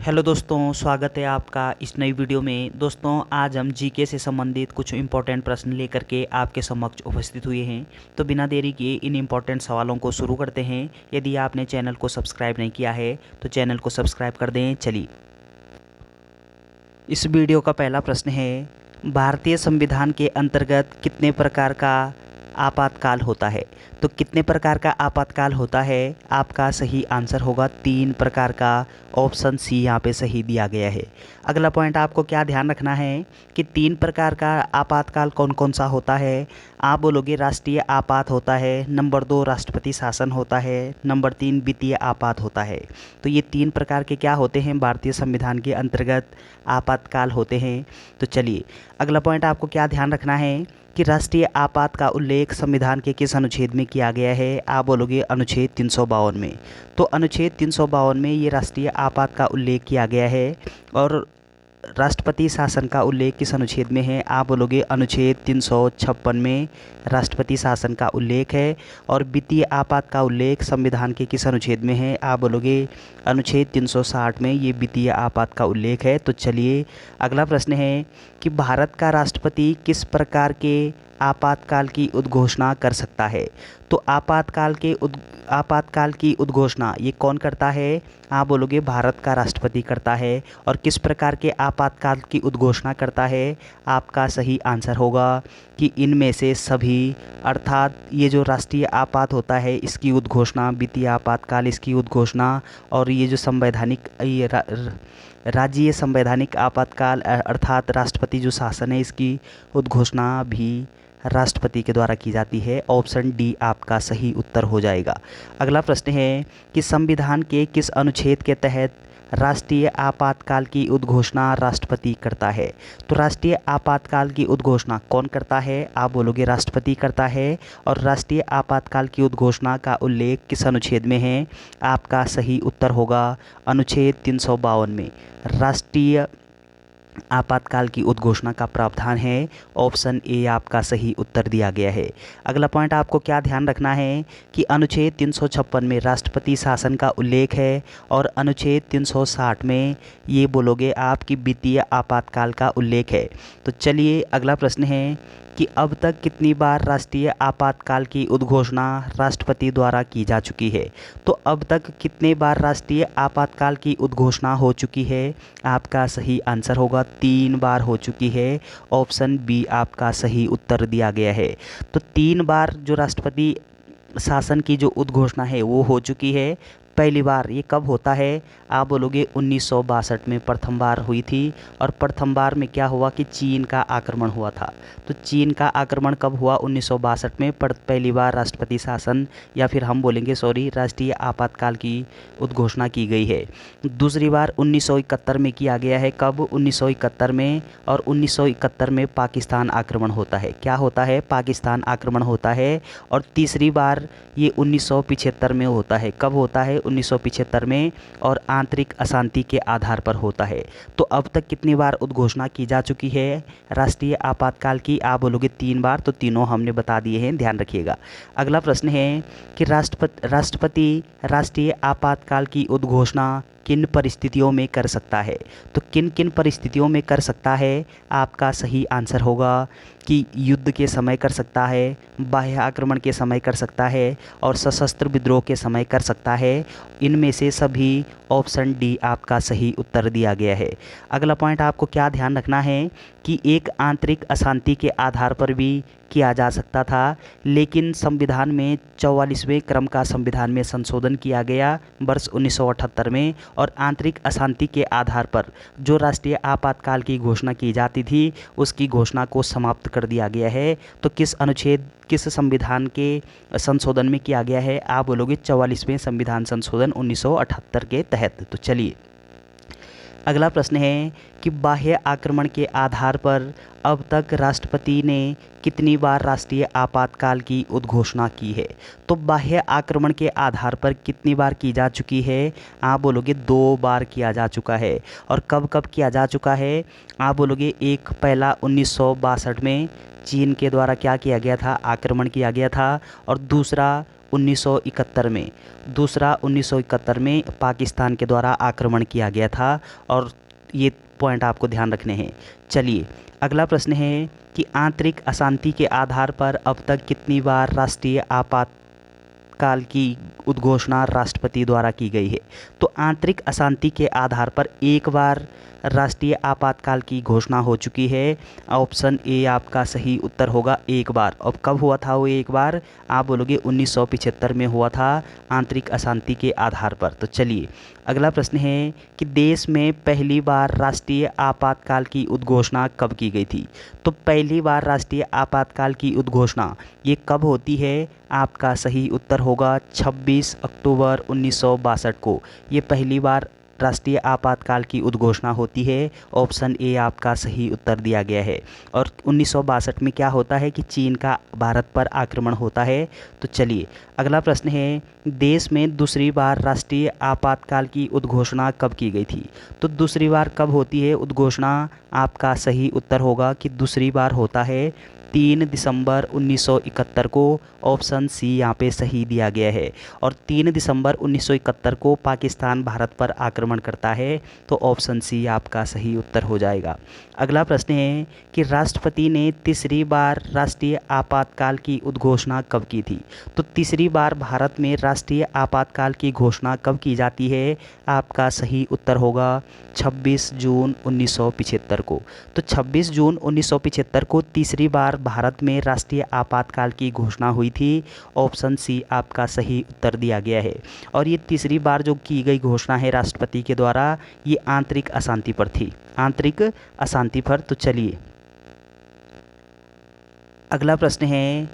Hello दोस्तों, स्वागत है आपका इस नई वीडियो में। दोस्तों, आज हम जीके से संबंधित कुछ इम्पोर्टेंट प्रश्न लेकर के आपके समक्ष उपस्थित हुए हैं। तो बिना देरी किए इन इम्पोर्टेंट सवालों को शुरू करते हैं। यदि आपने चैनल को सब्सक्राइब नहीं किया है तो चैनल को सब्सक्राइब कर दें। चलिए, इस वीडियो का पहला प्रश्न है, भारतीय संविधान के अंतर्गत कितने प्रकार का आपातकाल होता है? तो कितने प्रकार का आपातकाल होता है? आपका सही आंसर होगा 3 प्रकार का। ऑप्शन सी यहाँ पे सही दिया गया है। अगला पॉइंट आपको क्या ध्यान रखना है कि 3 प्रकार का आपातकाल कौन कौन सा होता है? आप बोलोगे राष्ट्रीय आपात होता है, नंबर 2 राष्ट्रपति शासन होता है, नंबर 3 वित्तीय आपात होता है। तो ये 3 प्रकार के क्या होते हैं? भारतीय संविधान के अंतर्गत आपातकाल होते हैं। तो चलिए, अगला पॉइंट आपको क्या ध्यान रखना है कि राष्ट्रीय आपात का उल्लेख संविधान के किस अनुच्छेद में किया गया है? आप बोलोगे अनुच्छेद 352 में। तो अनुच्छेद 352 में ये राष्ट्रीय आपात का उल्लेख किया गया है। और राष्ट्रपति शासन का उल्लेख किस अनुच्छेद में है? आप बोलोगे अनुच्छेद 356 में राष्ट्रपति शासन का उल्लेख है। और वित्तीय आपात का उल्लेख संविधान के किस अनुच्छेद में है? आप बोलोगे अनुच्छेद 360 में ये वित्तीय आपात का उल्लेख है। तो चलिए, अगला प्रश्न है कि भारत का राष्ट्रपति किस प्रकार के आपातकाल की उद्घोषणा कर सकता है? तो आपातकाल की उद्घोषणा ये कौन करता है? आप बोलोगे भारत का राष्ट्रपति करता है। और किस प्रकार के आपातकाल की उद्घोषणा करता है? आपका सही आंसर होगा कि इनमें से सभी, अर्थात ये जो राष्ट्रीय आपात होता है इसकी उद्घोषणा, वित्तीय आपातकाल इसकी उद्घोषणा, और ये जो संवैधानिक राज्य संवैधानिक आपातकाल अर्थात राष्ट्रपति जो शासन है इसकी उद्घोषणा भी राष्ट्रपति के द्वारा की जाती है। ऑप्शन डी आपका सही उत्तर हो जाएगा। अगला प्रश्न है कि संविधान के किस अनुच्छेद के तहत राष्ट्रीय आपातकाल की उद्घोषणा राष्ट्रपति करता है? तो राष्ट्रीय आपातकाल की उद्घोषणा कौन करता है? आप बोलोगे राष्ट्रपति करता है। और राष्ट्रीय आपातकाल की उद्घोषणा का उल्लेख किस अनुच्छेद में है? आपका सही उत्तर होगा अनुच्छेद 352 में राष्ट्रीय आपातकाल की उद्घोषणा का प्रावधान है। ऑप्शन ए आपका सही उत्तर दिया गया है। अगला पॉइंट आपको क्या ध्यान रखना है कि अनुच्छेद 356 में राष्ट्रपति शासन का उल्लेख है। और अनुच्छेद 360 में ये बोलोगे आपकी वित्तीय आपातकाल का उल्लेख है। तो चलिए, अगला प्रश्न है कि अब तक कितनी बार राष्ट्रीय आपातकाल की उद्घोषणा राष्ट्रपति द्वारा की जा चुकी है? तो अब तक कितने बार राष्ट्रीय आपातकाल की उद्घोषणा हो चुकी है? आपका सही आंसर होगा 3 बार हो चुकी है। ऑप्शन बी आपका सही उत्तर दिया गया है। तो 3 बार जो राष्ट्रपति शासन की जो उद्घोषणा है वो हो चुकी है। पहली बार ये कब होता है? आप बोलोगे 1962 में प्रथम बार हुई थी। और प्रथम बार में क्या हुआ कि चीन का आक्रमण हुआ था। तो चीन का आक्रमण कब हुआ? 1962 में पहली बार राष्ट्रपति शासन, या फिर हम बोलेंगे राष्ट्रीय आपातकाल की उद्घोषणा की गई है। दूसरी बार 1971 में किया गया है। कब? 1971 में। और 1971 में पाकिस्तान आक्रमण होता है। क्या होता है? पाकिस्तान आक्रमण होता है। और तीसरी बार ये 1975 में होता है। कब होता है? 1975 में। और आंतरिक अशांति के आधार पर होता है। तो अब तक कितनी बार उद्घोषणा की जा चुकी है राष्ट्रीय आपातकाल की? आप बोलोगे 3 बार। तो तीनों हमने बता दिए हैं, ध्यान रखिएगा। अगला प्रश्न है कि राष्ट्रपति राष्ट्रीय आपातकाल की उद्घोषणा किन परिस्थितियों में कर सकता है? तो किन किन परिस्थितियों में कर सकता है? आपका सही आंसर होगा कि युद्ध के समय कर सकता है, बाह्य आक्रमण के समय कर सकता है, और सशस्त्र विद्रोह के समय कर सकता है। इनमें से सभी ऑप्शन डी आपका सही उत्तर दिया गया है। अगला पॉइंट आपको क्या ध्यान रखना है कि एक आंतरिक अशांति के आधार पर भी किया जा सकता था, लेकिन संविधान में 44वें क्रम का संविधान में संशोधन किया गया वर्ष 1978 में। और आंतरिक अशांति के आधार पर जो राष्ट्रीय आपातकाल की घोषणा की जाती थी उसकी घोषणा को समाप्त कर दिया गया है। तो किस संविधान के संशोधन में किया गया है? आप बोलोगे 44वें संविधान संशोधन 1978 के तहत। तो चलिए, अगला प्रश्न है कि बाह्य आक्रमण के आधार पर अब तक राष्ट्रपति ने कितनी बार राष्ट्रीय आपातकाल की उद्घोषणा की है? तो बाह्य आक्रमण के आधार पर कितनी बार की जा चुकी है? आप बोलोगे 2 बार किया जा चुका है। और कब कब किया जा चुका है? आप बोलोगे एक पहला 1962 में चीन के द्वारा क्या किया गया था? आक्रमण किया गया था। और दूसरा 1971 में, दूसरा 1971 में पाकिस्तान के द्वारा आक्रमण किया गया था। और ये पॉइंट आपको ध्यान रखने हैं। चलिए अगला प्रश्न है कि आंतरिक अशांति के आधार पर अब तक कितनी बार राष्ट्रीय आपातकाल की उद्घोषणा राष्ट्रपति द्वारा की गई है? तो आंतरिक अशांति के आधार पर एक बार राष्ट्रीय आपातकाल की घोषणा हो चुकी है। ऑप्शन ए आपका सही उत्तर होगा, एक बार। अब कब हुआ था वो एक बार? आप बोलोगे 1975 में हुआ था, आंतरिक अशांति के आधार पर। तो चलिए अगला प्रश्न है कि देश में पहली बार राष्ट्रीय आपातकाल की उद्घोषणा कब की गई थी? तो पहली बार राष्ट्रीय आपातकाल की उद्घोषणा ये कब होती है? आपका सही उत्तर होगा 26 अक्टूबर 1962 को ये पहली बार राष्ट्रीय आपातकाल की उद्घोषणा होती है। ऑप्शन ए आपका सही उत्तर दिया गया है। और 1962 में क्या होता है कि चीन का भारत पर आक्रमण होता है। तो चलिए अगला प्रश्न है, देश में दूसरी बार राष्ट्रीय आपातकाल की उद्घोषणा कब की गई थी? तो दूसरी बार कब होती है उद्घोषणा? आपका सही उत्तर होगा कि दूसरी बार होता है 3 दिसंबर 1971 को। ऑप्शन सी यहाँ पे सही दिया गया है। और 3 दिसंबर 1971 को पाकिस्तान भारत पर आक्रमण करता है। तो ऑप्शन सी आपका सही उत्तर हो जाएगा। अगला प्रश्न है कि राष्ट्रपति ने तीसरी बार राष्ट्रीय आपातकाल की उद्घोषणा कब की थी? तो तीसरी बार भारत में राष्ट्रीय आपातकाल की घोषणा कब की जाती है? आपका सही उत्तर होगा 26 जून 1975 को। तो 26 जून 1975 को तीसरी बार भारत में राष्ट्रीय आपातकाल की घोषणा हुई थी। ऑप्शन सी आपका सही उत्तर दिया गया है। और ये तीसरी बार जो की गई घोषणा है राष्ट्रपति के द्वारा, ये आंतरिक अशांति पर थी, आंतरिक अशांति पर। तो चलिए अगला प्रश्न है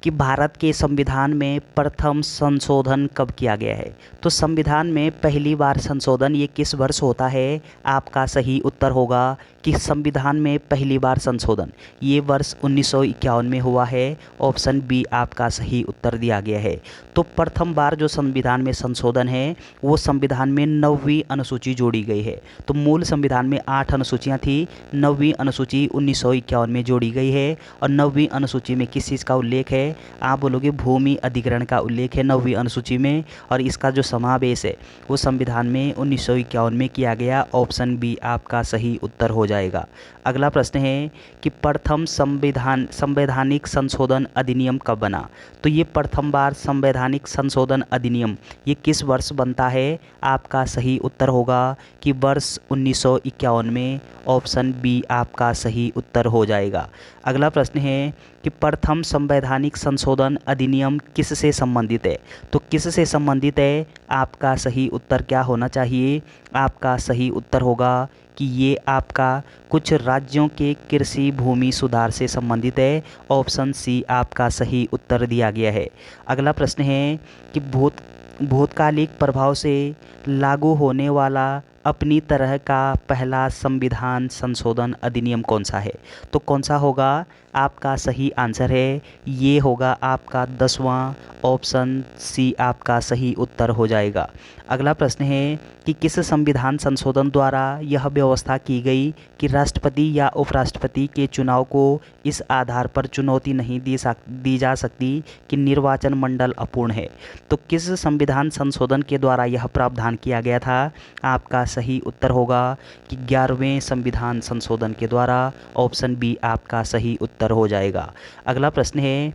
कि भारत के संविधान में प्रथम संशोधन कब किया गया है? तो संविधान में पहली बार संशोधन ये किस वर्ष होता है? आपका सही उत्तर होगा कि संविधान में पहली बार संशोधन ये वर्ष 1951 में हुआ है। ऑप्शन बी आपका सही उत्तर दिया गया है। तो प्रथम बार जो संविधान में संशोधन है वो संविधान में 9वीं अनुसूची जोड़ी गई है। तो मूल संविधान में 8 अनुसूचियाँ थी, 9वीं अनुसूची 1951 में जोड़ी गई है। और 9वीं अनुसूची में किस चीज़ का उल्लेख है? आप बोलोगे भूमि अधिग्रहण का उल्लेख है 9वीं अनुसूची में। और इसका जो समावेश है वो संविधान में 1951 में किया गया। ऑप्शन बी आपका सही उत्तर हो जाएगा। अगला प्रश्न है कि प्रथम संवैधानिक संशोधन अधिनियम कब बना? तो ये प्रथम बार संवैधानिक संशोधन अधिनियम ये किस वर्ष बनता है? आपका सही उत्तर होगा कि वर्ष 1951 में। ऑप्शन बी आपका सही उत्तर हो जाएगा। अगला प्रश्न है कि प्रथम संवैधानिक संशोधन अधिनियम किससे संबंधित है? तो किससे संबंधित है? आपका सही उत्तर क्या होना चाहिए? आपका सही उत्तर होगा कि ये आपका कुछ राज्यों के कृषि भूमि सुधार से संबंधित है। ऑप्शन सी आपका सही उत्तर दिया गया है। अगला प्रश्न है कि भूतकालिक प्रभाव से लागू होने वाला अपनी तरह का पहला संविधान संशोधन अधिनियम कौन सा है? तो कौन सा होगा? आपका सही आंसर है ये होगा आपका 10वां। ऑप्शन सी आपका सही उत्तर हो जाएगा। अगला प्रश्न है कि किस संविधान संशोधन द्वारा यह व्यवस्था की गई कि राष्ट्रपति या उपराष्ट्रपति के चुनाव को इस आधार पर चुनौती नहीं दी जा सकती कि निर्वाचन मंडल अपूर्ण है? तो किस संविधान संशोधन के द्वारा यह प्रावधान किया गया था? आपका सही उत्तर होगा कि 11वें संविधान संशोधन के द्वारा। ऑप्शन बी आपका सही उत्तर हो जाएगा। अगला प्रश्न है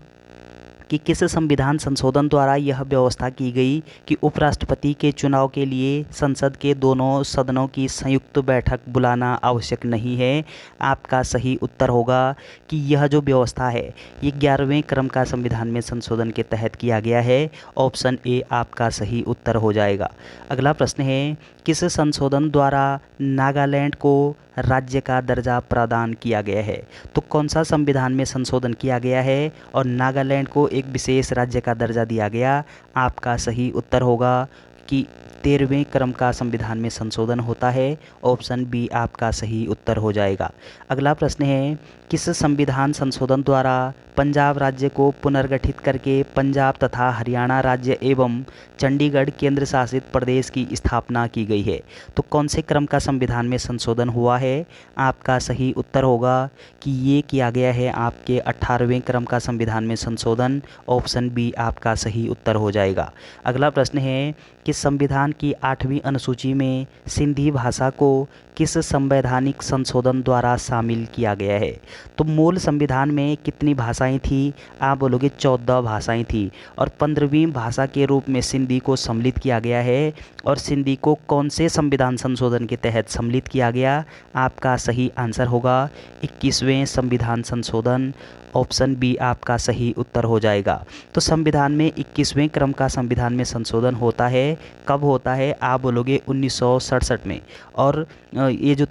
कि किस संविधान संशोधन द्वारा यह व्यवस्था की गई कि उपराष्ट्रपति के चुनाव के लिए संसद के दोनों सदनों की संयुक्त बैठक बुलाना आवश्यक नहीं है? आपका सही उत्तर होगा कि यह जो व्यवस्था है ये 11वें क्रम का संविधान में संशोधन के तहत किया गया है। ऑप्शन ए आपका सही उत्तर हो जाएगा। अगला प्रश्न है किस संशोधन द्वारा नागालैंड को राज्य का दर्जा प्रदान किया गया है? तो कौन सा संविधान में संशोधन किया गया है और नागालैंड को एक विशेष राज्य का दर्जा दिया गया? आपका सही उत्तर होगा कि 13वें क्रम का संविधान में संशोधन होता है। ऑप्शन बी आपका सही उत्तर हो जाएगा। अगला प्रश्न है किस संविधान संशोधन द्वारा पंजाब राज्य को पुनर्गठित करके पंजाब तथा हरियाणा राज्य एवं चंडीगढ़ केंद्र शासित प्रदेश की स्थापना की गई है। तो कौन से क्रम का संविधान में संशोधन हुआ है? आपका सही उत्तर होगा कि ये किया गया है आपके 18वें क्रम का संविधान में संशोधन। ऑप्शन बी आपका सही उत्तर हो जाएगा। अगला प्रश्न है कि संविधान की 8वीं अनुसूची में सिंधी भाषा को किस संवैधानिक संशोधन द्वारा शामिल किया गया है? तो मूल संविधान में कितनी भाषाएं थी? आप बोलोगे 14 भाषाएं थी और 15वीं भाषा के रूप में सिंधी को सम्मिलित किया गया है। और सिंधी को कौन से संविधान संशोधन के तहत सम्मिलित किया गया? आपका सही आंसर होगा 21वें संविधान संशोधन। ऑप्शन बी आपका सही उत्तर हो जाएगा। तो संविधान में 21वें क्रम का संविधान में संशोधन होता है। कब होता है? आप बोलोगे 1967 में। और ये जो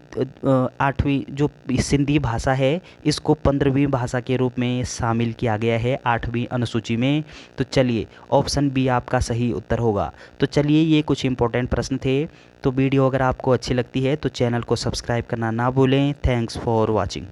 8वीं जो सिंधी भाषा है इसको 15वीं भाषा के रूप में शामिल किया गया है 8वीं अनुसूची में। तो चलिए ऑप्शन बी आपका सही उत्तर होगा। तो चलिए ये कुछ इंपॉर्टेंट प्रश्न थे। तो वीडियो अगर आपको अच्छी लगती है तो चैनल को सब्सक्राइब करना ना भूलें। Thanks for watching.